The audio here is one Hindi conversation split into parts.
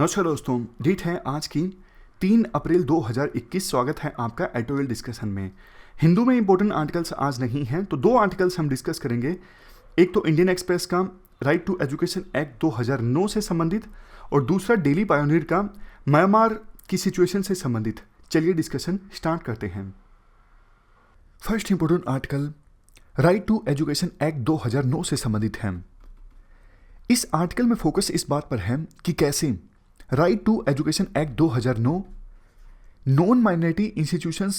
नमस्कार दोस्तों, डेट है आज की 3 अप्रैल 2021। स्वागत है आपका एडिटोरियल डिस्कशन में। हिंदू में इंपॉर्टेंट आर्टिकल्स आज नहीं हैं, तो 2 आर्टिकल्स हम डिस्कस करेंगे। एक तो इंडियन एक्सप्रेस का राइट टू एजुकेशन एक्ट 2009 से संबंधित और दूसरा डेली पायोनियर का म्यांमार की सिचुएशन से संबंधित। चलिए डिस्कशन स्टार्ट करते हैं। First important article right to education act 2009 से संबंधित है। इस आर्टिकल में फोकस इस बात पर है कि कैसे right to education act 2009 non minority institutions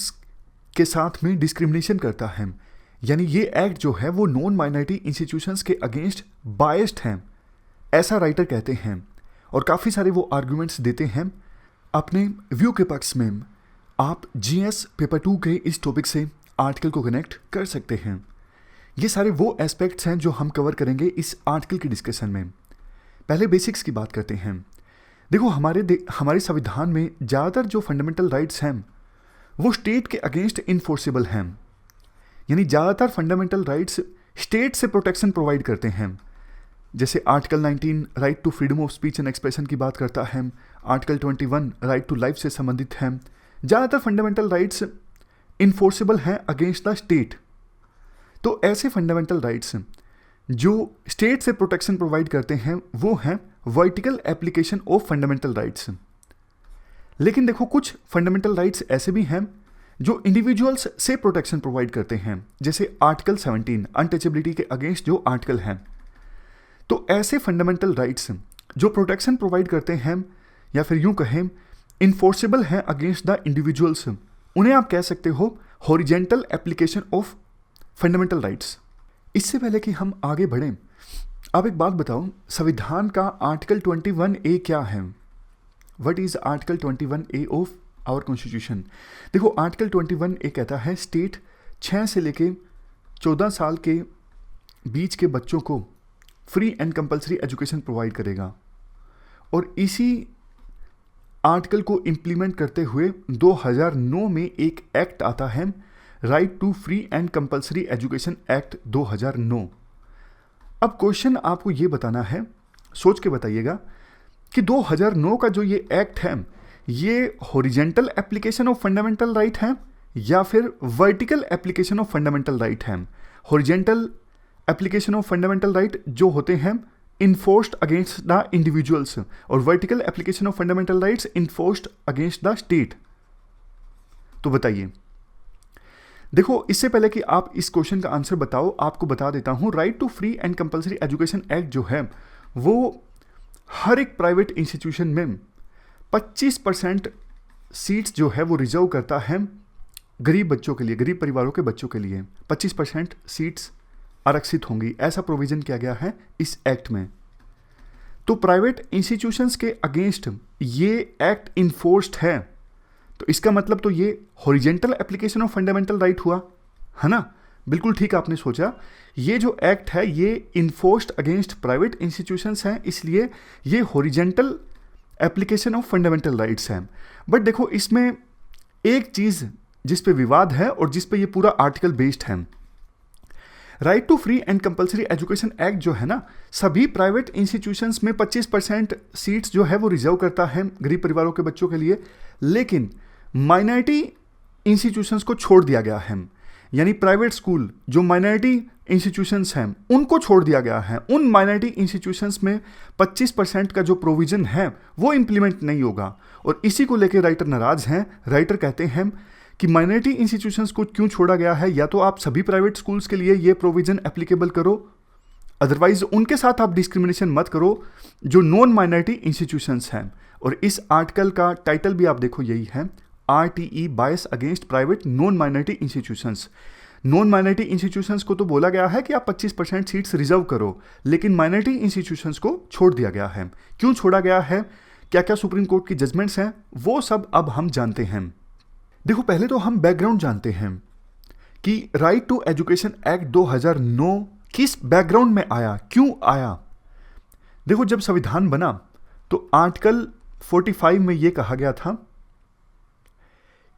के साथ में डिस्क्रिमिनेशन करता है। यानी ये एक्ट जो है वो नॉन माइनॉरिटी इंस्टीट्यूशंस के अगेंस्ट बायस्ड हैं, ऐसा राइटर कहते हैं। और काफ़ी सारे वो आर्गुमेंट्स देते हैं अपने व्यू के पक्ष में। आप जीएस पेपर 2 के इस टॉपिक से आर्टिकल को कनेक्ट कर सकते हैं। ये सारे वो एस्पेक्ट्स हैं जो हम कवर करेंगे इस आर्टिकल की डिस्कशन में। पहले बेसिक्स की बात करते हैं। देखो, हमारे संविधान में ज़्यादातर जो फंडामेंटल राइट्स हैं वो स्टेट के अगेंस्ट इन्फोर्सेबल हैं। यानी ज़्यादातर फंडामेंटल राइट्स स्टेट से प्रोटेक्शन प्रोवाइड करते हैं। जैसे article 19 right to freedom of speech and expression की बात करता है, आर्टिकल 21 राइट टू लाइफ से संबंधित है। ज़्यादातर फंडामेंटल राइट्स इन्फोर्सेबल हैं अगेंस्ट द स्टेट। तो ऐसे फंडामेंटल राइट्स जो स्टेट से प्रोटेक्शन प्रोवाइड करते हैं वो हैं vertical application of fundamental rights. लेकिन देखो, कुछ फंडामेंटल राइट्स ऐसे भी हैं जो इंडिविजुअल्स से प्रोटेक्शन प्रोवाइड करते हैं। जैसे आर्टिकल 17 अनटचेबिलिटी के अगेंस्ट जो आर्टिकल है। तो ऐसे फंडामेंटल राइट्स जो प्रोटेक्शन प्रोवाइड करते हैं या फिर यूं कहें इन्फोर्सेबल हैं अगेंस्ट द इंडिविजुअल्स, उन्हें आप कह सकते हो horizontal application of fundamental rights. इससे पहले कि हम आगे बढ़ें, अब एक बात बताओ, संविधान का आर्टिकल 21A क्या है? What is article 21A of our constitution? देखो, आर्टिकल 21A कहता है स्टेट 6 से लेके 14 साल के बीच के बच्चों को free and compulsory education provide करेगा। और इसी आर्टिकल को इम्प्लीमेंट करते हुए 2009 में एक एक्ट आता है, right to free and compulsory education act 2009। अब क्वेश्चन आपको ये बताना है, सोच के बताइएगा कि 2009 का जो ये एक्ट है ये horizontal application of fundamental right है या फिर vertical application of fundamental right है। Horizontal application of fundamental right जो होते हैं इन्फोर्स्ड अगेंस्ट द इंडिविजुअल्स और vertical application of fundamental rights enforced against the state. तो बताइए। देखो, इससे पहले कि आप इस क्वेश्चन का आंसर बताओ, आपको बता देता हूं, right to free and compulsory education act जो है वो हर एक प्राइवेट इंस्टीट्यूशन में 25% सीट्स जो है वो रिजर्व करता है गरीब बच्चों के लिए, गरीब परिवारों के बच्चों के लिए 25% सीट्स आरक्षित होंगी। ऐसा प्रोविजन किया गया है इस एक्ट में। तो प्राइवेट इंस्टीट्यूशंस के अगेंस्ट ये एक्ट इन्फोर्स्ड है, तो इसका मतलब तो ये horizontal application of fundamental right हुआ, है ना? बिल्कुल ठीक आपने सोचा। ये जो एक्ट है ये इन्फोर्स्ड अगेंस्ट प्राइवेट इंस्टीट्यूशंस हैं, इसलिए ये horizontal application of fundamental rights हैं। बट देखो, इसमें एक चीज़ जिस पे विवाद है और जिस पे ये पूरा आर्टिकल बेस्ड है, right to free and compulsory education act जो है ना, सभी प्राइवेट इंस्टीट्यूशंस में 25% सीट्स जो है वो रिजर्व करता है गरीब परिवारों के बच्चों के लिए, लेकिन माइनॉरिटी इंस्टीट्यूशंस को छोड़ दिया गया है। यानी प्राइवेट स्कूल जो माइनॉरिटी इंस्टीट्यूशंस हैं उनको छोड़ दिया गया है। उन माइनॉरिटी इंस्टीट्यूशंस में 25% का जो प्रोविजन है वो इम्प्लीमेंट नहीं होगा और इसी को लेकर राइटर नाराज हैं। राइटर कहते हैं कि माइनॉरिटी इंस्टीट्यूशंस को क्यों छोड़ा गया है, या तो आप सभी प्राइवेट स्कूल्स के लिए ये प्रोविजन एप्लीकेबल करो, अदरवाइज उनके साथ आप डिस्क्रिमिनेशन मत करो जो नॉन माइनॉरिटी इंस्टीट्यूशंस हैं। और इस आर्टिकल का टाइटल भी आप देखो यही है, RTE बायस against private non minority institutions. Non minority institutions को तो बोला गया है कि आप 25% सीट्स रिजर्व करो, लेकिन माइनॉरिटी इंस्टीट्यूशंस को छोड़ दिया गया है। क्यों छोड़ा गया है, क्या क्या सुप्रीम कोर्ट की जजमेंट्स हैं, वो सब अब हम जानते हैं। देखो, पहले तो हम बैकग्राउंड जानते हैं कि राइट टू एजुकेशन एक्ट 2009 किस बैकग्राउंड में आया, क्यों आया। देखो, जब संविधान बना तो आर्टिकल 45 में यह कहा गया था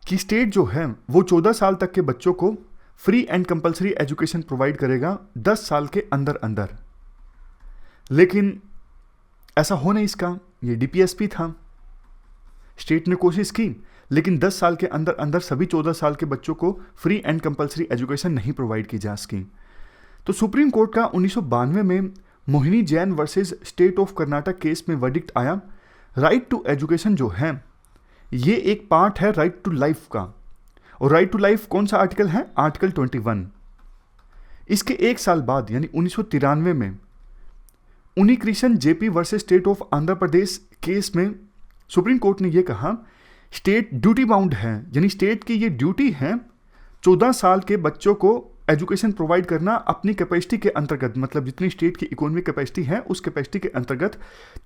कि स्टेट जो है वो 14 साल तक के बच्चों को free and compulsory education provide करेगा 10 साल के अंदर अंदर। लेकिन ऐसा हो नहीं इसका, ये डीपीएसपी था। स्टेट ने कोशिश की, लेकिन 10 साल के अंदर अंदर सभी 14 साल के बच्चों को फ्री एंड कंपलसरी एजुकेशन नहीं प्रोवाइड की जा सकी। तो सुप्रीम कोर्ट का 1992 में Mohini Jain versus state of Karnataka case में वर्डिक्ट आया। राइट टू एजुकेशन जो है ये एक पार्ट है राइट टू लाइफ का, और राइट टू लाइफ कौन सा आर्टिकल है? आर्टिकल 21। इसके एक साल बाद यानी 1993 में Unnikrishnan JP versus state of Andhra Pradesh case में सुप्रीम कोर्ट ने यह कहा स्टेट ड्यूटी बाउंड है, यानी स्टेट की ये ड्यूटी है 14 साल के बच्चों को एजुकेशन प्रोवाइड करना अपनी कैपेसिटी के अंतर्गत, मतलब जितनी स्टेट की इकोनॉमिक कैपेसिटी है उस कैपेसिटी के अंतर्गत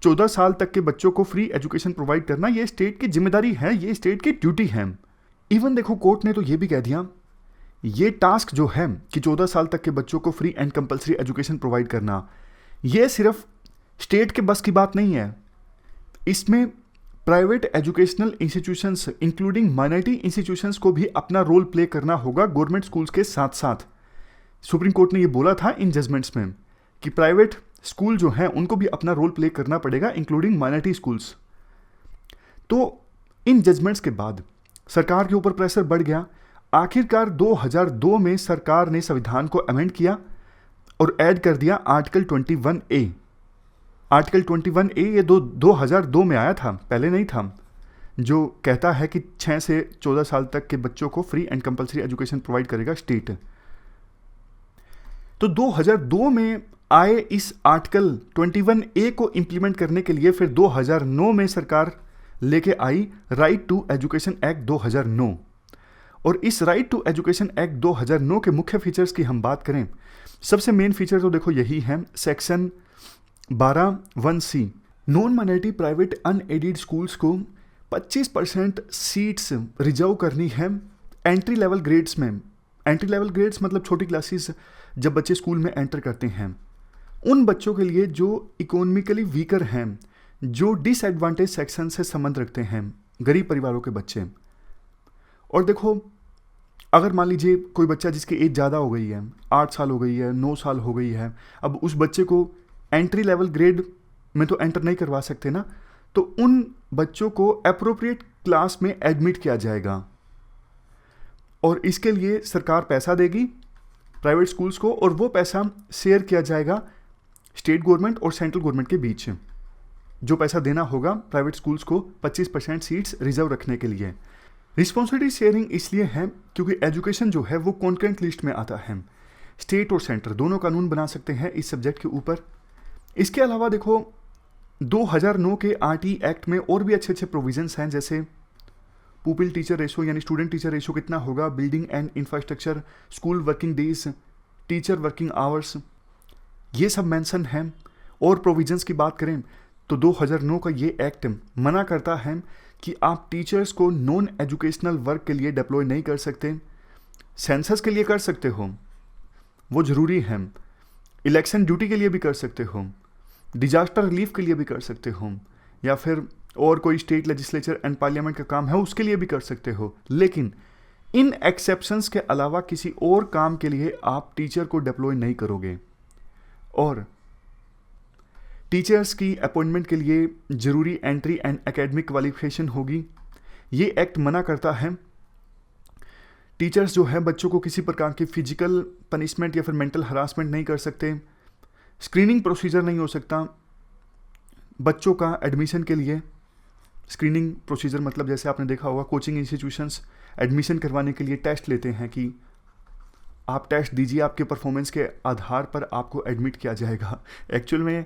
14 साल तक के बच्चों को फ्री एजुकेशन प्रोवाइड करना ये स्टेट की जिम्मेदारी है, ये स्टेट की ड्यूटी है। इवन देखो कोर्ट ने तो ये भी कह दिया ये टास्क जो है कि 14 साल तक के बच्चों को free and compulsory education provide करना, ये सिर्फ स्टेट के बस की बात नहीं है। इसमें private educational institutions including minority institutions को भी अपना रोल प्ले करना होगा गवर्नमेंट स्कूल्स के साथ साथ। सुप्रीम कोर्ट ने ये बोला था इन जजमेंट्स में कि प्राइवेट स्कूल जो हैं उनको भी अपना रोल प्ले करना पड़ेगा इंक्लूडिंग माइनॉरिटी स्कूल्स। तो इन जजमेंट्स के बाद सरकार के ऊपर प्रेशर बढ़ गया। आखिरकार 2002 में सरकार ने संविधान को अमेंड किया और ऐड कर दिया आर्टिकल 21A। आर्टिकल 21A ये 2002 में आया था, पहले नहीं था, जो कहता है कि 6 से 14 साल तक के बच्चों को free and compulsory education provide करेगा स्टेट। तो 2002 में आए इस आर्टिकल 21A को इंप्लीमेंट करने के लिए फिर 2009 में सरकार लेके आई राइट टू एजुकेशन एक्ट 2009। और इस राइट टू एजुकेशन एक्ट 2009 के मुख्य फीचर्स की हम बात करें, सबसे मेन फीचर तो देखो यही है, section 12(1)(c) non minority private unaided schools को 25% सीट्स रिजर्व करनी है एंट्री लेवल ग्रेड्स में। एंट्री लेवल ग्रेड्स मतलब छोटी क्लासेस जब बच्चे स्कूल में एंटर करते हैं, उन बच्चों के लिए जो इकोनॉमिकली वीकर हैं, जो डिसएडवांटेज सेक्शन से संबंध रखते हैं, गरीब परिवारों के बच्चे। और देखो अगर मान लीजिए कोई बच्चा जिसकी एज ज़्यादा हो गई है, 8 साल हो गई है, 9 साल हो गई है, अब उस बच्चे को एंट्री लेवल ग्रेड में तो एंटर नहीं करवा सकते ना, तो उन बच्चों को अप्रोप्रिएट क्लास में एडमिट किया जाएगा और इसके लिए सरकार पैसा देगी प्राइवेट स्कूल्स को, और वो पैसा शेयर किया जाएगा स्टेट गवर्नमेंट और सेंट्रल गवर्नमेंट के बीच। जो पैसा देना होगा प्राइवेट स्कूल्स को 25% सीट्स रिजर्व रखने के लिए। रिस्पॉन्सिबिलिटी शेयरिंग इसलिए है क्योंकि एजुकेशन जो है वो कॉन्करेंट लिस्ट में आता है। स्टेट और सेंटर दोनों कानून बना सकते हैं इस सब्जेक्ट के ऊपर। इसके अलावा देखो 2009 के आरटी एक्ट में और भी अच्छे अच्छे प्रोविजंस हैं, जैसे पुपिल टीचर रेशो यानी स्टूडेंट टीचर रेशो कितना होगा, building and infrastructure, school working days, teacher working hours, ये सब मेंशन हैं। और प्रोविजंस की बात करें तो 2009 का ये एक्ट मना करता है कि आप टीचर्स को नॉन एजुकेशनल वर्क के लिए डिप्लॉय नहीं कर सकते। सेंसस के लिए कर सकते हो, वो ज़रूरी है, इलेक्शन ड्यूटी के लिए भी कर सकते हो, डिजास्टर रिलीफ के लिए भी कर सकते हो, या फिर और कोई स्टेट लेजिस्लेचर एंड पार्लियामेंट का काम है उसके लिए भी कर सकते हो। लेकिन इन एक्सेप्शंस के अलावा किसी और काम के लिए आप टीचर को डिप्लॉय नहीं करोगे। और टीचर्स की अपॉइंटमेंट के लिए ज़रूरी एंट्री एंड एकेडमिक क्वालिफिकेशन होगी। ये एक्ट मना करता है टीचर्स जो है बच्चों को किसी प्रकार की फिजिकल पनिशमेंट या फिर मेंटल हरासमेंट नहीं कर सकते। स्क्रीनिंग प्रोसीजर नहीं हो सकता बच्चों का एडमिशन के लिए। स्क्रीनिंग प्रोसीजर मतलब जैसे आपने देखा होगा कोचिंग इंस्टीट्यूशंस एडमिशन करवाने के लिए टेस्ट लेते हैं कि आप टेस्ट दीजिए, आपके परफॉर्मेंस के आधार पर आपको एडमिट किया जाएगा। एक्चुअल में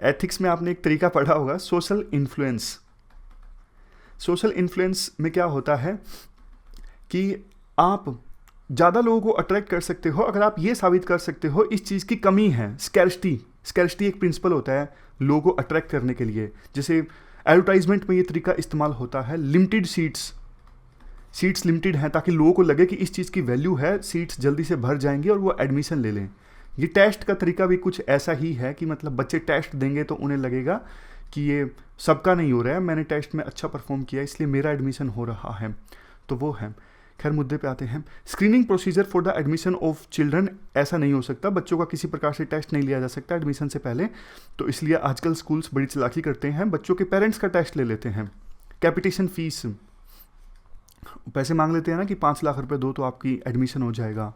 एथिक्स में आपने एक तरीका पढ़ा होगा, सोशल इन्फ्लुएंस। सोशल इन्फ्लुएंस में क्या होता है कि आप ज़्यादा लोगों को अट्रैक्ट कर सकते हो अगर आप ये साबित कर सकते हो इस चीज़ की कमी है। स्कैर्सिटी एक प्रिंसिपल होता है लोगों को अट्रैक्ट करने के लिए। जैसे एडवर्टाइजमेंट में ये तरीका इस्तेमाल होता है, लिमिटेड सीट्स लिमिटेड हैं ताकि लोगों को लगे कि इस चीज़ की वैल्यू है, सीट्स जल्दी से भर जाएंगी और वो एडमिशन ले लें। ये टेस्ट का तरीका भी कुछ ऐसा ही है कि मतलब बच्चे टेस्ट देंगे तो उन्हें लगेगा कि ये सबका नहीं हो रहा है, मैंने टेस्ट में अच्छा परफॉर्म किया इसलिए मेरा एडमिशन हो रहा है। तो वो है खैर मुद्दे पे आते हैं। Screening procedure for the admission of children, ऐसा नहीं हो सकता, बच्चों का किसी प्रकार से टेस्ट नहीं लिया जा सकता एडमिशन से पहले, तो इसलिए आजकल स्कूल्स बड़ी चालाकी करते हैं, बच्चों के पेरेंट्स का टेस्ट ले लेते हैं। कैपिटेशन फीस, पैसे मांग लेते हैं ना कि 5 लाख रुपए दो तो आपकी एडमिशन हो जाएगा,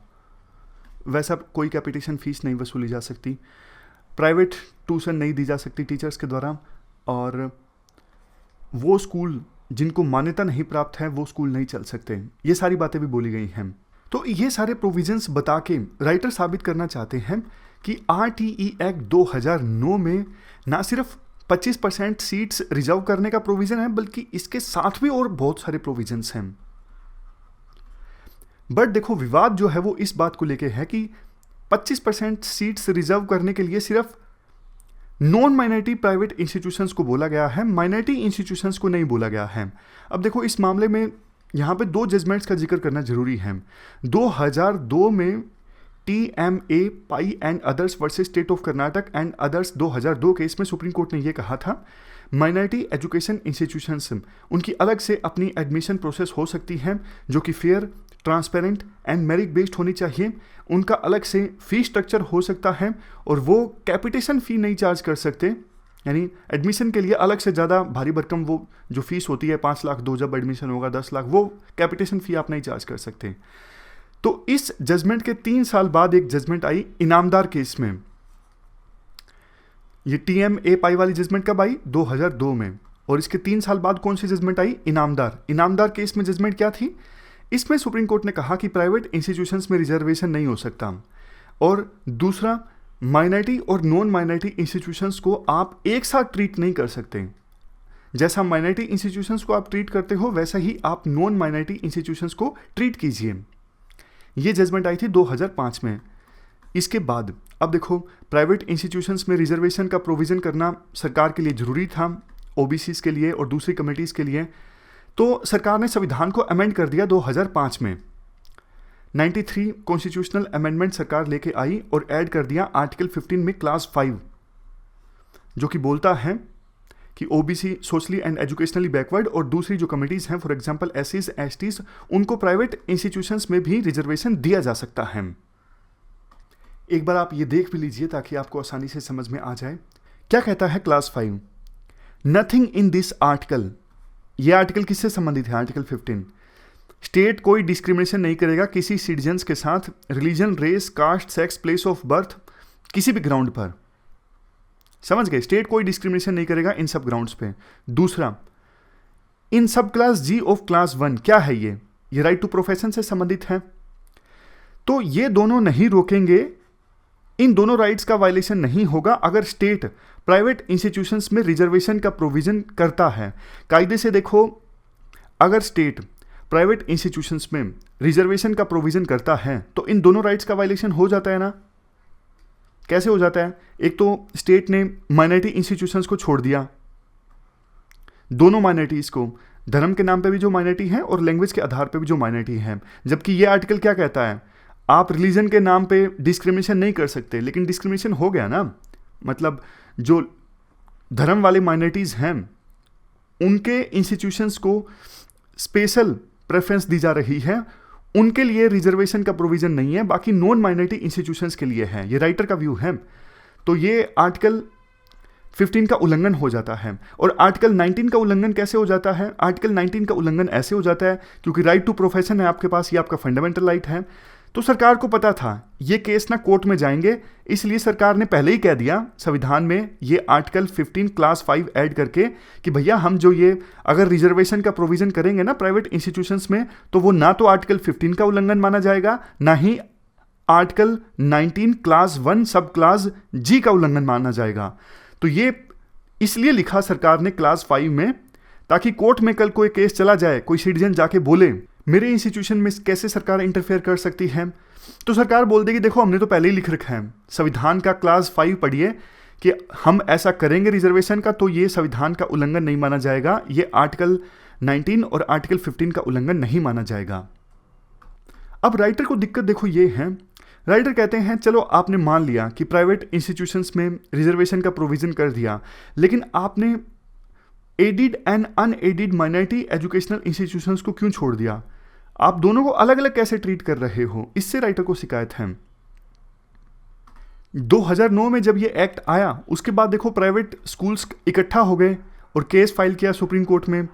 वैसा कोई कैपिटेशन फीस नहीं वसूली जा सकती। प्राइवेट ट्यूशन नहीं दी जा सकती टीचर्स के द्वारा, और वो स्कूल जिनको मान्यता नहीं प्राप्त है वो स्कूल नहीं चल सकते। ये सारी बातें भी बोली गई हैं। तो ये सारे प्रोविजंस बता के राइटर साबित करना चाहते हैं कि RTE एक्ट 2009 में ना सिर्फ 25% सीट्स रिजर्व करने का प्रोविजन है, बल्कि इसके साथ भी और बहुत सारे प्रोविजंस हैं। बट देखो, विवाद जो है वो इस बात को लेके है कि 25% सीट्स रिजर्व करने के लिए सिर्फ नॉन माइनॉरिटी प्राइवेट इंस्टीट्यूशंस को बोला गया है, माइनॉरिटी इंस्टीट्यूशंस को नहीं बोला गया है। अब देखो, इस मामले में यहाँ पे 2 जजमेंट्स का जिक्र करना जरूरी है। 2002 में TMA pi and others versus state of Karnataka and others 2002 case में सुप्रीम कोर्ट ने यह कहा था, माइनॉरिटी एजुकेशन इंस्टीट्यूशंस उनकी अलग से अपनी एडमिशन प्रोसेस हो सकती है जो कि fair, transparent and merit based होनी चाहिए। उनका अलग से फी स्ट्रक्चर हो सकता है और वो कैपिटेशन फ़ी नहीं चार्ज कर सकते, यानी एडमिशन के लिए अलग से ज़्यादा भारी भरकम वो जो फीस होती है 5 लाख दो, जब एडमिशन होगा 10 लाख, वो कैपिटेशन फ़ी आप नहीं चार्ज कर सकते। तो इस जजमेंट के 3 साल बाद एक जजमेंट आई इनामदार केस में। ये TMA पाई वाली जजमेंट कब आई? 2002 में। और इसके 3 साल बाद कौन सी जजमेंट आई? इनामदार केस में जजमेंट क्या थी? इसमें सुप्रीम कोर्ट ने कहा कि प्राइवेट इंस्टीट्यूशंस में रिजर्वेशन नहीं हो सकता, और दूसरा, माइनॉरिटी और नॉन माइनॉरिटी इंस्टीट्यूशंस को आप एक साथ ट्रीट नहीं कर सकते। जैसा माइनॉरिटी इंस्टीट्यूशंस को आप ट्रीट करते हो वैसा ही आप नॉन माइनॉरिटी इंस्टीट्यूशंस को ट्रीट कीजिए। ये जजमेंट आई थी 2005 में। इसके बाद अब देखो, प्राइवेट इंस्टीट्यूशंस में रिजर्वेशन का प्रोविज़न करना सरकार के लिए ज़रूरी था, OBCs के लिए और दूसरी कम्युनिटीज़ के लिए। तो सरकार ने संविधान को अमेंड कर दिया 2005 में। 93 कॉन्स्टिट्यूशनल अमेंडमेंट सरकार लेके आई और ऐड कर दिया आर्टिकल 15 में क्लास 5, जो कि बोलता है कि OBC socially and educationally backward और दूसरी जो कम्युनिटीज़ हैं, फॉर एग्जांपल SCs, STs, उनको प्राइवेट इंस्टीट्यूशंस में भी रिजर्वेशन दिया जा सकता है। एक बार आप ये देख भी लीजिए ताकि आपको आसानी से समझ में आ जाए। क्या कहता है class 5? Nothing in this article, ये आर्टिकल किससे संबंधित है? आर्टिकल 15। स्टेट कोई डिस्क्रिमिनेशन नहीं करेगा किसी सिटीजन्स के साथ religion, race, caste, sex, place of birth, किसी भी ग्राउंड पर। समझ गए? स्टेट कोई डिस्क्रिमिनेशन नहीं करेगा इन सब ग्राउंड्स पे। दूसरा, इन सब क्लास G ऑफ क्लास 1, क्या है ये राइट टू प्रोफेशन से संबंधित है। तो ये दोनों नहीं रोकेंगे, इन दोनों राइट्स का वायलेशन नहीं होगा अगर स्टेट प्राइवेट इंस्टीट्यूशंस में रिजर्वेशन का प्रोविजन करता है। कायदे से देखो, अगर स्टेट प्राइवेट इंस्टीट्यूशंस में रिजर्वेशन का प्रोविजन करता है तो इन दोनों राइट्स का वायलेशन हो जाता है ना। कैसे हो जाता है? एक तो स्टेट ने माइनॉरिटी इंस्टीट्यूशंस को छोड़ दिया, दोनों माइनॉरिटीज़ को, धर्म के नाम पे भी जो माइनॉरिटी है और लैंग्वेज के आधार पे भी जो माइनॉरिटी है। जबकि ये आर्टिकल क्या कहता है? आप रिलीजन के नाम पे डिस्क्रिमिनेशन नहीं कर सकते, लेकिन डिस्क्रिमिनेशन हो गया ना। मतलब जो धर्म वाले माइनॉरिटीज़ हैं उनके इंस्टीट्यूशंस को स्पेशल प्रेफरेंस दी जा रही है, उनके लिए रिजर्वेशन का प्रोविज़न नहीं है, बाकी नॉन माइनॉरिटी इंस्टीट्यूशंस के लिए है। ये राइटर का व्यू है। तो ये आर्टिकल 15 का उल्लंघन हो जाता है। और आर्टिकल 19 का उल्लंघन कैसे हो जाता है? आर्टिकल 19 का उल्लंघन ऐसे हो जाता है क्योंकि राइट टू प्रोफेशन है आपके पास, ये आपका फंडामेंटल राइट है। तो सरकार को पता था ये केस ना कोर्ट में जाएंगे, इसलिए सरकार ने पहले ही कह दिया संविधान में ये आर्टिकल 15 क्लास 5 ऐड करके कि भैया हम जो ये अगर रिजर्वेशन का प्रोविजन करेंगे ना प्राइवेट इंस्टीट्यूशंस में, तो वो ना तो आर्टिकल 15 का उल्लंघन माना जाएगा, ना ही आर्टिकल 19 क्लास 1 सब क्लास G का उल्लंघन माना जाएगा। तो ये इसलिए लिखा सरकार ने क्लास 5 में, ताकि कोर्ट में कल कोई केस चला जाए, कोई सिटीजन जाके बोले मेरे इंस्टीट्यूशन में कैसे सरकार इंटरफेयर कर सकती है, तो सरकार बोल देगी देखो हमने तो पहले ही लिख रखा है, संविधान का क्लास 5 पढ़िए कि हम ऐसा करेंगे रिजर्वेशन का, तो ये संविधान का उल्लंघन नहीं माना जाएगा, ये आर्टिकल 19 और आर्टिकल 15 का उल्लंघन नहीं माना जाएगा। अब राइटर को दिक्कत देखो ये है, राइटर कहते हैं चलो आपने मान लिया कि प्राइवेट इंस्टीट्यूशंस में रिजर्वेशन का प्रोविजन कर दिया, लेकिन आपने aided and unaided minority educational institutions को क्यों छोड़ दिया? आप दोनों को अलग अलग कैसे ट्रीट कर रहे हो, इससे राइटर को शिकायत है। 2009 में जब ये एक्ट आया उसके बाद देखो प्राइवेट स्कूल्स इकट्ठा हो गए और केस फाइल किया सुप्रीम कोर्ट में,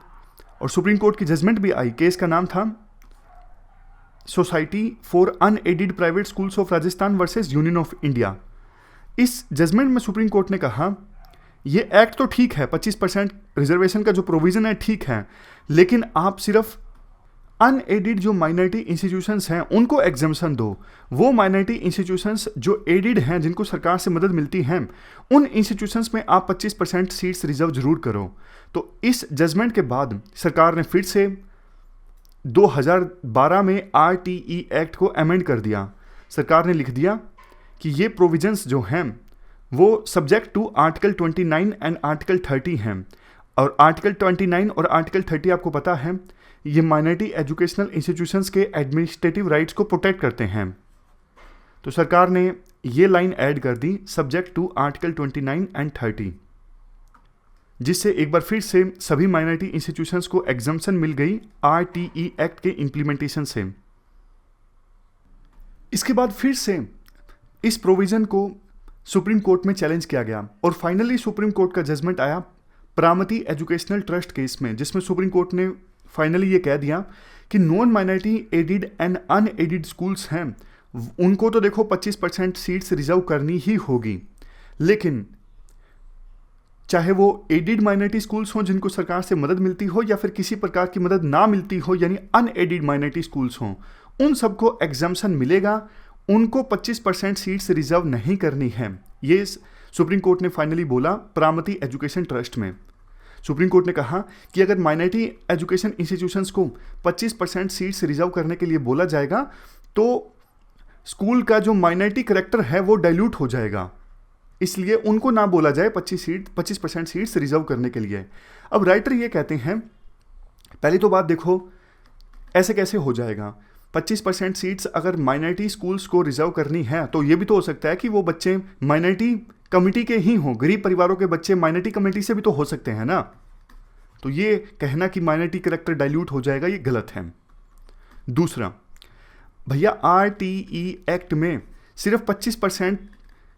और सुप्रीम कोर्ट की जजमेंट भी आई। केस का नाम था society for unaided private schools of Rajasthan versus union of India. इस जजमेंट में सुप्रीम कोर्ट ने कहा ये एक्ट तो ठीक है, 25% रिजर्वेशन का जो प्रोविजन है ठीक है, लेकिन आप सिर्फ अनएडेड जो माइनॉरिटी इंस्टीट्यूशंस हैं उनको एग्जम्पशन दो। वो माइनॉरिटी इंस्टीट्यूशंस जो एडेड हैं, जिनको सरकार से मदद मिलती है, उन इंस्टीट्यूशंस में आप 25% सीट्स रिजर्व जरूर करो। तो इस जजमेंट के बाद सरकार ने फिर से 2012 में RTE एक्ट को अमेंड कर दिया। सरकार ने लिख दिया कि ये प्रोविजंस जो हैं वो subject to article 29 and article 30 हैं, और आर्टिकल 29 और आर्टिकल 30 आपको पता है ये माइनॉरिटी एजुकेशनल इंस्टीट्यूशंस के एडमिनिस्ट्रेटिव राइट्स को प्रोटेक्ट करते हैं। तो सरकार ने ये लाइन ऐड कर दी, सब्जेक्ट टू आर्टिकल 29 एंड 30, जिससे एक बार फिर से सभी माइनॉरिटी इंस्टीट्यूशंस को एग्जम्पशन मिल गई RTE एक्ट के इंप्लीमेंटेशन से। इसके बाद फिर से इस प्रोविजन को सुप्रीम कोर्ट में चैलेंज किया गया, और फाइनली सुप्रीम कोर्ट का जजमेंट आया प्रामती एजुकेशनल ट्रस्ट केस में, जिसमें सुप्रीम कोर्ट ने फाइनली ये कह दिया कि non minority aided and unaided schools हैं उनको तो देखो 25% सीट्स रिजर्व करनी ही होगी, लेकिन चाहे वो एडेड माइनॉरिटी स्कूल्स हों जिनको सरकार से मदद मिलती हो, या फिर किसी प्रकार की मदद ना मिलती हो यानी अनएडेड माइनॉरिटी स्कूल्स हों, उन सबको एग्जम्पशन मिलेगा, उनको 25% सीट्स रिजर्व नहीं करनी है। ये सुप्रीम कोर्ट ने फाइनली बोला प्रामती एजुकेशन ट्रस्ट में। सुप्रीम कोर्ट ने कहा कि अगर माइनॉरिटी एजुकेशन इंस्टीट्यूशंस को 25% सीट्स रिजर्व करने के लिए बोला जाएगा तो स्कूल का जो माइनॉरिटी करैक्टर है वो डाइल्यूट हो जाएगा, इसलिए उनको ना बोला जाए 25% सीट्स रिजर्व करने के लिए। अब राइटर ये कहते हैं, पहली तो बात देखो ऐसे कैसे हो जाएगा, 25% सीट्स अगर माइनॉरिटी स्कूल्स को रिजर्व करनी है तो ये भी तो हो सकता है कि वो बच्चे माइनॉरिटी कमिटी के ही हों, गरीब परिवारों के बच्चे माइनॉरिटी कमिटी से भी तो हो सकते हैं ना। तो ये कहना कि माइनॉरिटी करैक्टर डाइल्यूट हो जाएगा ये गलत है। दूसरा, भैया RTE एक्ट में सिर्फ 25%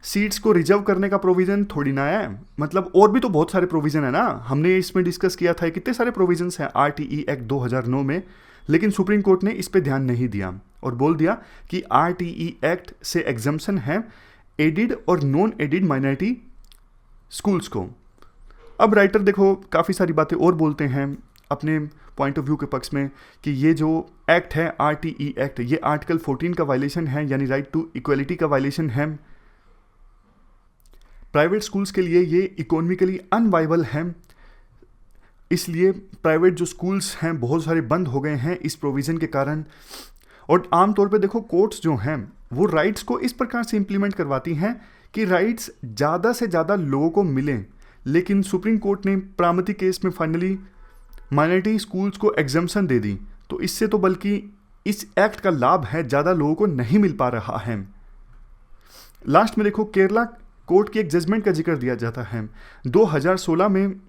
सीट्स को रिजर्व करने का प्रोविजन थोड़ी ना है, मतलब और भी तो बहुत सारे प्रोविजन है ना। हमने इसमें डिस्कस किया था कितने सारे प्रोविजंस हैं RTE एक्ट 2009 में, लेकिन सुप्रीम कोर्ट ने इस पे ध्यान नहीं दिया और बोल दिया कि RTE एक्ट से एग्जम्पशन है एडिड और नॉन एडिड माइनॉरिटी स्कूल्स को। अब राइटर देखो काफ़ी सारी बातें और बोलते हैं अपने पॉइंट ऑफ व्यू के पक्ष में कि ये जो एक्ट है RTE एक्ट, ये आर्टिकल 14 का वायलेशन है, यानी राइट टू इक्वलिटी का वायलेशन है। प्राइवेट स्कूल्स के लिए ये इकोनॉमिकली अनवाइबल है, इसलिए प्राइवेट जो स्कूल्स हैं बहुत सारे बंद हो गए हैं इस प्रोविज़न के कारण। और आमतौर पे देखो कोर्ट्स जो हैं वो राइट्स को इस प्रकार से इम्प्लीमेंट करवाती हैं कि राइट्स ज़्यादा से ज़्यादा लोगों को मिलें, लेकिन सुप्रीम कोर्ट ने प्रामती केस में फाइनली माइनॉरिटी स्कूल्स को एग्जम्पशन दे दी, तो इससे तो बल्कि इस एक्ट का लाभ है ज़्यादा लोगों को नहीं मिल पा रहा है। लास्ट में देखो केरला कोर्ट की एक जजमेंट का जिक्र दिया जाता है। 2016 में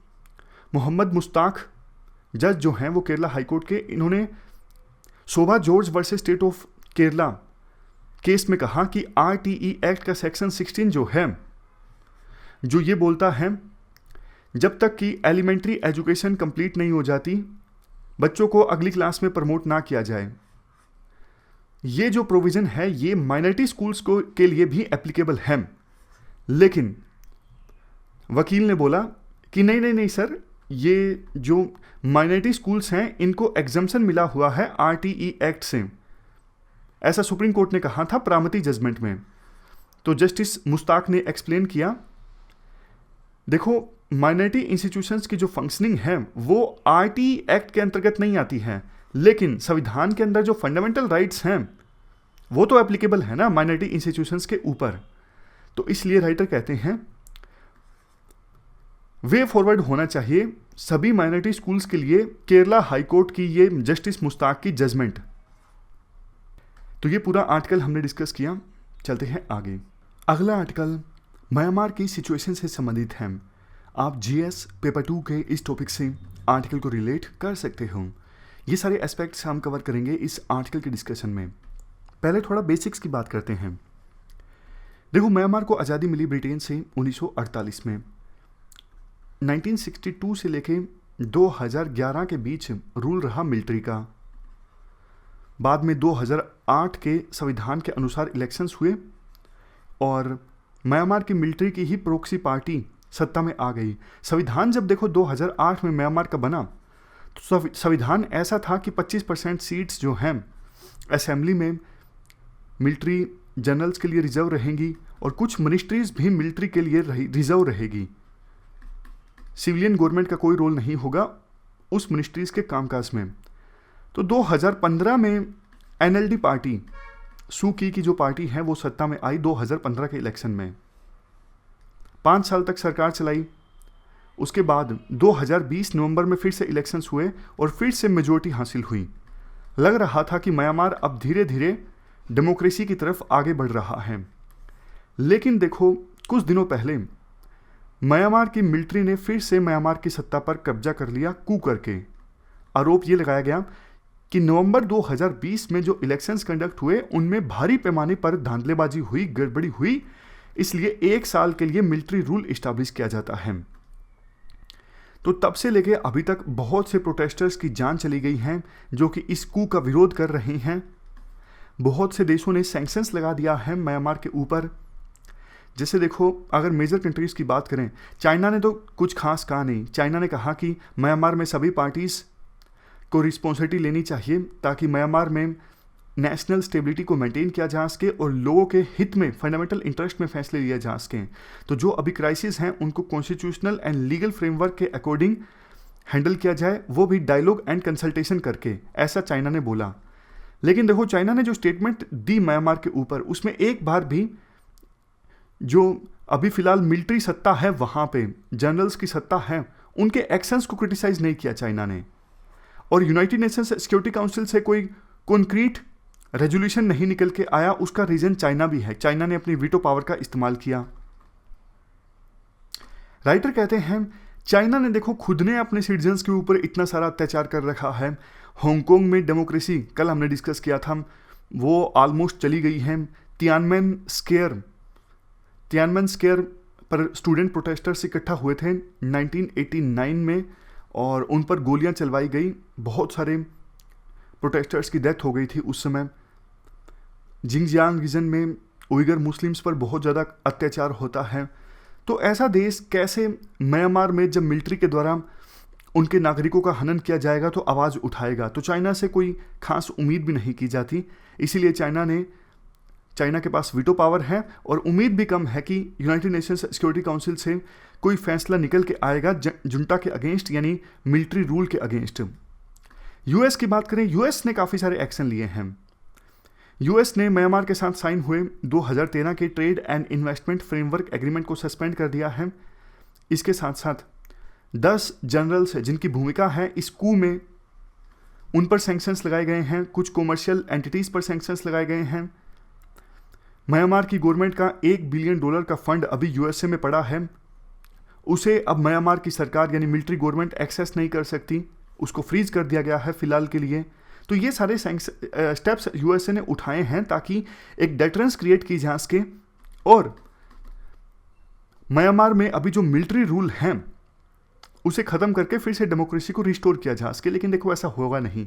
मोहम्मद मुश्ताक जज जो हैं वो केरला हाईकोर्ट के, इन्होंने Shobha George versus state of Kerala case में कहा कि RTE एक्ट का सेक्शन 16 जो है, जो ये बोलता है जब तक कि एलिमेंट्री एजुकेशन कंप्लीट नहीं हो जाती बच्चों को अगली क्लास में प्रमोट ना किया जाए। ये जो प्रोविज़न है ये माइनॉरिटी स्कूल्स को के लिए भी एप्लीकेबल है, लेकिन वकील ने बोला कि नहीं नहीं नहीं सर, ये जो माइनॉरिटी स्कूल्स हैं इनको एग्जम्पशन मिला हुआ है RTE एक्ट से, ऐसा सुप्रीम कोर्ट ने कहा था प्रामती जजमेंट में। तो जस्टिस मुश्ताक ने एक्सप्लेन किया, देखो माइनॉरिटी इंस्टीट्यूशंस की जो फंक्शनिंग है वो RTE एक्ट के अंतर्गत नहीं आती है, लेकिन संविधान के अंदर जो फंडामेंटल राइट्स हैं वो तो एप्लीकेबल है ना माइनॉरिटी इंस्टीट्यूशंस के ऊपर। तो इसलिए राइटर कहते हैं वे फॉरवर्ड होना चाहिए सभी माइनॉरिटी स्कूल्स के लिए केरला हाईकोर्ट की ये जस्टिस मुश्ताक की जजमेंट। तो ये पूरा आर्टिकल हमने डिस्कस किया, चलते हैं आगे। अगला आर्टिकल म्यांमार की सिचुएशन से संबंधित है। आप GS पेपर 2 के इस टॉपिक से आर्टिकल को रिलेट कर सकते हो ये सारे एस्पेक्ट्स हम कवर करेंगे इस आर्टिकल के डिस्कशन में। पहले थोड़ा बेसिक्स की बात करते हैं। देखो, म्यांमार को आज़ादी मिली ब्रिटेन से 1948 में। 1962 से लेके 2011 के बीच रूल रहा मिलिट्री का। बाद में 2008 के संविधान के अनुसार इलेक्शंस हुए और म्यांमार की मिलिट्री की ही प्रोक्सी पार्टी सत्ता में आ गई। संविधान जब देखो 2008 में म्यांमार का बना तो संविधान ऐसा था कि 25% सीट्स जो हैं असेंबली में मिलिट्री जनरल्स के लिए रिजर्व रहेंगी और कुछ मिनिस्ट्रीज भी मिलिट्री के लिए रिजर्व रहेगी। सिविलियन गवर्नमेंट का कोई रोल नहीं होगा उस मिनिस्ट्रीज के कामकाज में। तो 2015 में एनएलडी पार्टी, सू की जो पार्टी है, वो सत्ता में आई 2015 के इलेक्शन में। 5 साल तक सरकार चलाई। उसके बाद 2020 नवंबर में फिर से इलेक्शंस हुए और फिर से मेजोरिटी हासिल हुई। लग रहा था कि म्यांमार अब धीरे धीरे डेमोक्रेसी की तरफ आगे बढ़ रहा है। लेकिन देखो, कुछ दिनों पहले म्यांमार की मिलिट्री ने फिर से म्यांमार की सत्ता पर कब्जा कर लिया कू करके। आरोप ये लगाया गया कि नवंबर 2020 में जो इलेक्शंस कंडक्ट हुए उनमें भारी पैमाने पर धांधलेबाजी हुई, गड़बड़ी हुई, इसलिए 1 साल के लिए मिलिट्री रूल इस्टेब्लिश किया जाता है। तो तब से लेके अभी तक बहुत से प्रोटेस्टर्स की जान चली गई हैं जो कि इस कू का विरोध कर रहे हैं। बहुत से देशों ने सैंक्शंस लगा दिया है म्यांमार के ऊपर। जैसे देखो, अगर मेजर कंट्रीज़ की बात करें, चाइना ने तो कुछ खास कहा नहीं। चाइना ने कहा कि म्यांमार में सभी पार्टीज़ को रिस्पॉन्सिबिलिटी लेनी चाहिए ताकि म्यांमार में नेशनल स्टेबिलिटी को मेंटेन किया जा सके और लोगों के हित में, फंडामेंटल इंटरेस्ट में फैसले लिए जा सकें। तो जो अभी क्राइसिस हैं उनको कॉन्स्टिट्यूशनल एंड लीगल फ्रेमवर्क के अकॉर्डिंग हैंडल किया जाए, वो भी डायलॉग एंड कंसल्टेशन करके, ऐसा चाइना ने बोला। लेकिन देखो, चाइना ने जो स्टेटमेंट दी म्यांमार के ऊपर, उसमें एक बार भी जो अभी फिलहाल मिलिट्री सत्ता है, वहाँ पे जनरल्स की सत्ता है, उनके एक्शंस को क्रिटिसाइज नहीं किया चाइना ने। और यूनाइटेड नेशंस सिक्योरिटी काउंसिल से कोई कॉन्क्रीट रेजोल्यूशन नहीं निकल के आया। उसका रीजन चाइना भी है। चाइना ने अपनी वीटो पावर का इस्तेमाल किया। राइटर कहते हैं, चाइना ने देखो खुद ने अपने सिटीजन्स के ऊपर इतना सारा अत्याचार कर रखा है। हांगकांग में डेमोक्रेसी, कल हमने डिस्कस किया था, वो ऑलमोस्ट चली गई है। तियानमेन स्क्वायर पर स्टूडेंट प्रोटेस्टर्स इकट्ठा हुए थे 1989 में और उन पर गोलियां चलवाई गई। बहुत सारे प्रोटेस्टर्स की डेथ हो गई थी उस समय। जिंगजियांग रीजन में उइगर मुस्लिम्स पर बहुत ज़्यादा अत्याचार होता है। तो ऐसा देश कैसे म्यांमार में जब मिलिट्री के द्वारा उनके नागरिकों का हनन किया जाएगा तो आवाज़ उठाएगा। तो चाइना से कोई खास उम्मीद भी नहीं की जाती। इसीलिए चाइना के पास वीटो पावर है और उम्मीद भी कम है कि यूनाइटेड नेशंस सिक्योरिटी काउंसिल से कोई फैसला निकल के आएगा जुंटा के अगेंस्ट, यानी मिलिट्री रूल के अगेंस्ट। यूएस की बात करें, यूएस ने काफ़ी सारे एक्शन लिए हैं। यूएस ने म्यांमार के साथ साइन हुए 2013 के trade and investment framework agreement को सस्पेंड कर दिया है। इसके साथ साथ 10 जनरल्स जिनकी भूमिका है इस कू में, उन पर सैंक्शंस लगाए गए हैं। कुछ कॉमर्शियल एंटिटीज़ पर सैंक्शंस लगाए गए हैं। म्यांमार की गवर्नमेंट का $1 बिलियन का फंड अभी यूएसए में पड़ा है। उसे अब म्यांमार की सरकार यानी मिलिट्री गवर्नमेंट एक्सेस नहीं कर सकती, उसको फ्रीज कर दिया गया है फिलहाल के लिए। तो ये सारे स्टेप्स यूएसए ने उठाए हैं ताकि एक डेटरेंस क्रिएट की जा सके और म्यांमार में अभी जो मिलिट्री रूल हैं उसे ख़त्म करके फिर से डेमोक्रेसी को रिस्टोर किया जा सके। लेकिन देखो, ऐसा होगा नहीं।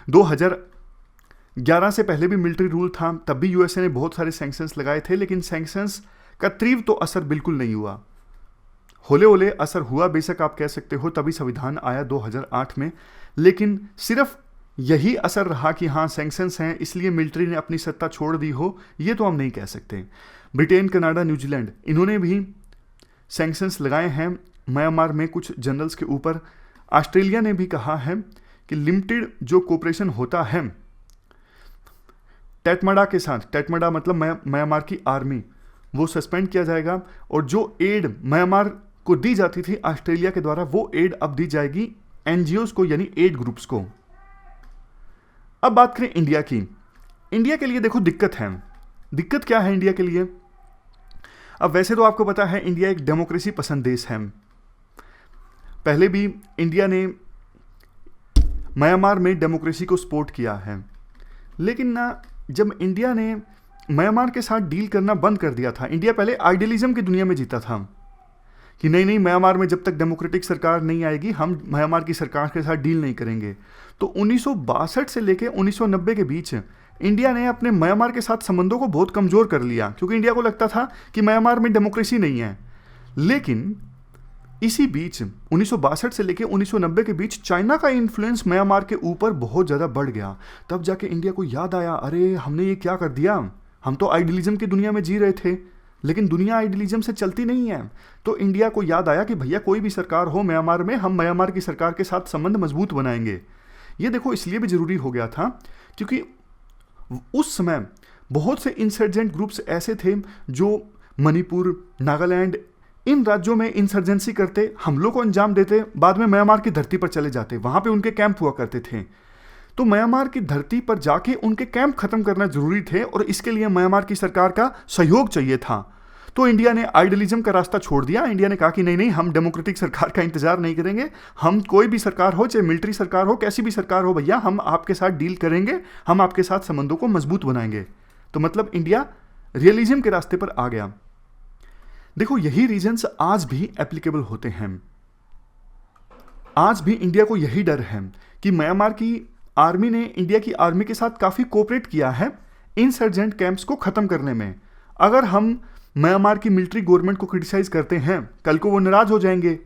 2011 से पहले भी मिलिट्री रूल था, तब भी यूएसए ने बहुत सारे सैंक्शंस लगाए थे, लेकिन सैंक्शंस का तीव्र तो असर बिल्कुल नहीं हुआ। होले होले असर हुआ, बेशक आप कह सकते हो, तभी संविधान आया 2008 में, लेकिन सिर्फ यही असर रहा कि हाँ सैंक्शंस हैं इसलिए मिलिट्री ने अपनी सत्ता छोड़ दी हो, ये तो हम नहीं कह सकते। ब्रिटेन, कनाडा, न्यूजीलैंड, इन्होंने भी सैंक्शंस लगाए हैं म्यांमार में कुछ जनरल्स के ऊपर। ऑस्ट्रेलिया ने भी कहा है कि लिमिटेड जो कोऑपरेशन होता है टेटमडा के साथ, टेटमडा मतलब म्यांमार की आर्मी, वो सस्पेंड किया जाएगा और जो एड म्यांमार को दी जाती थी ऑस्ट्रेलिया के द्वारा, वो एड अब दी जाएगी एनजीओज को, यानी एड ग्रुप्स को। अब बात करें इंडिया की। इंडिया के लिए देखो दिक्कत है। दिक्कत क्या है इंडिया के लिए? अब वैसे तो आपको पता है इंडिया एक डेमोक्रेसी पसंद देश है। पहले भी इंडिया ने म्यांमार में डेमोक्रेसी को सपोर्ट किया है। लेकिन ना, जब इंडिया ने म्यांमार के साथ डील करना बंद कर दिया था, इंडिया पहले आइडियलिज्म की दुनिया में जीता था कि नहीं नहीं, म्यांमार में जब तक डेमोक्रेटिक सरकार नहीं आएगी हम म्यांमार की सरकार के साथ डील नहीं करेंगे। तो 1962 से लेकर 1990 के बीच इंडिया ने अपने म्यांमार के साथ संबंधों को बहुत कमज़ोर कर लिया, क्योंकि इंडिया को लगता था कि म्यांमार में डेमोक्रेसी नहीं है। लेकिन इसी बीच 1962 से लेकर 1990 के बीच चाइना का इन्फ्लुएंस म्यांमार के ऊपर बहुत ज़्यादा बढ़ गया। तब जाके इंडिया को याद आया, अरे हमने ये क्या कर दिया, हम तो आइडियलिज्म की दुनिया में जी रहे थे, लेकिन दुनिया आइडियलिज्म से चलती नहीं है। तो इंडिया को याद आया कि भैया कोई भी सरकार हो म्यांमार में, हम म्यांमार की सरकार के साथ संबंध मजबूत बनाएंगे। ये देखो इसलिए भी ज़रूरी हो गया था क्योंकि उस समय बहुत से इंसर्जेंट ग्रुप्स ऐसे थे जो मणिपुर, नागालैंड, इन राज्यों में इंसर्जेंसी करते, हमलों को अंजाम देते, बाद में म्यांमार की धरती पर चले जाते, वहाँ पे उनके कैंप हुआ करते थे। तो म्यांमार की धरती पर जाके उनके कैंप खत्म करना जरूरी थे और इसके लिए म्यांमार की सरकार का सहयोग चाहिए था। तो इंडिया ने आइडियलिज्म का रास्ता छोड़ दिया। इंडिया ने कहा कि नहीं नहीं, हम डेमोक्रेटिक सरकार का इंतजार नहीं करेंगे, हम कोई भी सरकार हो, चाहे मिलिट्री सरकार हो, कैसी भी सरकार हो भैया, हम आपके साथ डील करेंगे, हम आपके साथ संबंधों को मजबूत बनाएंगे। तो मतलब इंडिया रियलिज्म के रास्ते पर आ गया। देखो यही रीजन्स आज भी एप्लीकेबल होते हैं। आज भी इंडिया को यही डर है कि म्यांमार की आर्मी ने इंडिया की आर्मी के साथ काफ़ी कोऑपरेट किया है इंसर्जेंट कैंप्स को ख़त्म करने में। अगर हम म्यांमार की मिलिट्री गवर्नमेंट को क्रिटिसाइज़ करते हैं, कल को वो नाराज़ हो जाएंगे,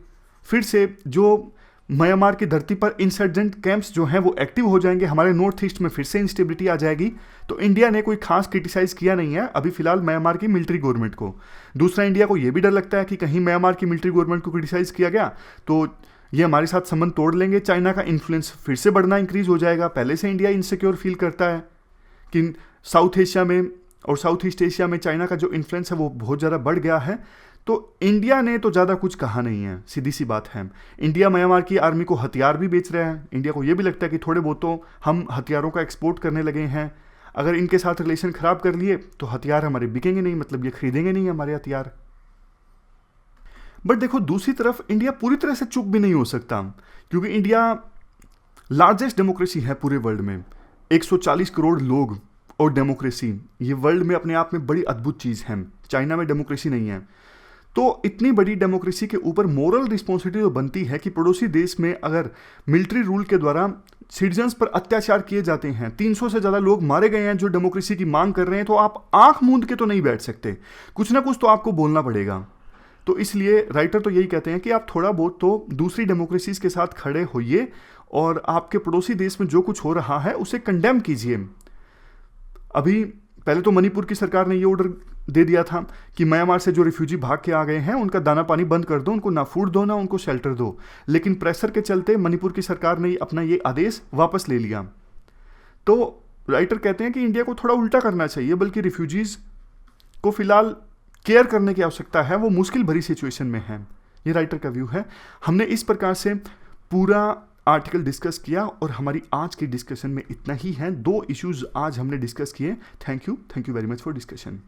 फिर से जो म्यांमार की धरती पर इंसर्जेंट कैंप्स जो हैं वो एक्टिव हो जाएंगे, हमारे नॉर्थ ईस्ट में फिर से इंस्टेबिलिटी आ जाएगी। तो इंडिया ने कोई खास क्रिटिसाइज़ किया नहीं है अभी फ़िलहाल म्यांमार की मिलिट्री गवर्नमेंट को। दूसरा, इंडिया को ये भी डर लगता है कि कहीं म्यांमार की मिलिट्री गवर्नमेंट को क्रिटिसाइज़ किया गया तो ये हमारे साथ संबंध तोड़ लेंगे, चाइना का इन्फ्लुएंस फिर से बढ़ना इंक्रीज हो जाएगा। पहले से इंडिया इनसिक्योर फील करता है कि साउथ एशिया में और साउथ ईस्ट एशिया में चाइना का जो इन्फ्लुएंस है वो बहुत ज़्यादा बढ़ गया है। तो इंडिया ने तो ज़्यादा कुछ कहा नहीं है, सीधी सी बात है। इंडिया म्यांमार की आर्मी को हथियार भी बेच रहा है। इंडिया को ये भी लगता है कि थोड़े बहुत तो हम हथियारों का एक्सपोर्ट करने लगे हैं, अगर इनके साथ रिलेशन ख़राब कर लिए तो हथियार हमारे बिकेंगे नहीं, मतलब ये खरीदेंगे नहीं हमारे हथियार। बट देखो दूसरी तरफ इंडिया पूरी तरह से चुप भी नहीं हो सकता, क्योंकि इंडिया लार्जेस्ट डेमोक्रेसी है पूरे वर्ल्ड में। 140 करोड़ लोग और डेमोक्रेसी, ये वर्ल्ड में अपने आप में बड़ी अद्भुत चीज़ है। चाइना में डेमोक्रेसी नहीं है। तो इतनी बड़ी डेमोक्रेसी के ऊपर मोरल रिस्पॉन्सिबिलिटी तो बनती है कि पड़ोसी देश में अगर मिलिट्री रूल के द्वारा सिटीजन्स पर अत्याचार किए जाते हैं, 300 से ज़्यादा लोग मारे गए हैं जो डेमोक्रेसी की मांग कर रहे हैं, तो आप आंख मूंद के तो नहीं बैठ सकते, कुछ ना कुछ तो आपको बोलना पड़ेगा। तो इसलिए राइटर तो यही कहते हैं कि आप थोड़ा बहुत तो दूसरी डेमोक्रेसीज के साथ खड़े होइए और आपके पड़ोसी देश में जो कुछ हो रहा है उसे कंडेम कीजिए। अभी पहले तो मणिपुर की सरकार ने ये ऑर्डर दे दिया था कि म्यांमार से जो रिफ्यूजी भाग के आ गए हैं उनका दाना पानी बंद कर दो, उनको ना फूड दो ना उनको शेल्टर दो। लेकिन प्रेशर के चलते मणिपुर की सरकार ने अपना ये आदेश वापस ले लिया। तो राइटर कहते हैं कि इंडिया को थोड़ा उल्टा करना चाहिए, बल्कि रिफ्यूजीज को फिलहाल केयर करने की आवश्यकता है, वो मुश्किल भरी सिचुएशन में है। ये राइटर का व्यू है। हमने इस प्रकार से पूरा आर्टिकल डिस्कस किया और हमारी आज की डिस्कशन में इतना ही है। 2 इश्यूज आज हमने डिस्कस किए। Thank you very much for discussion.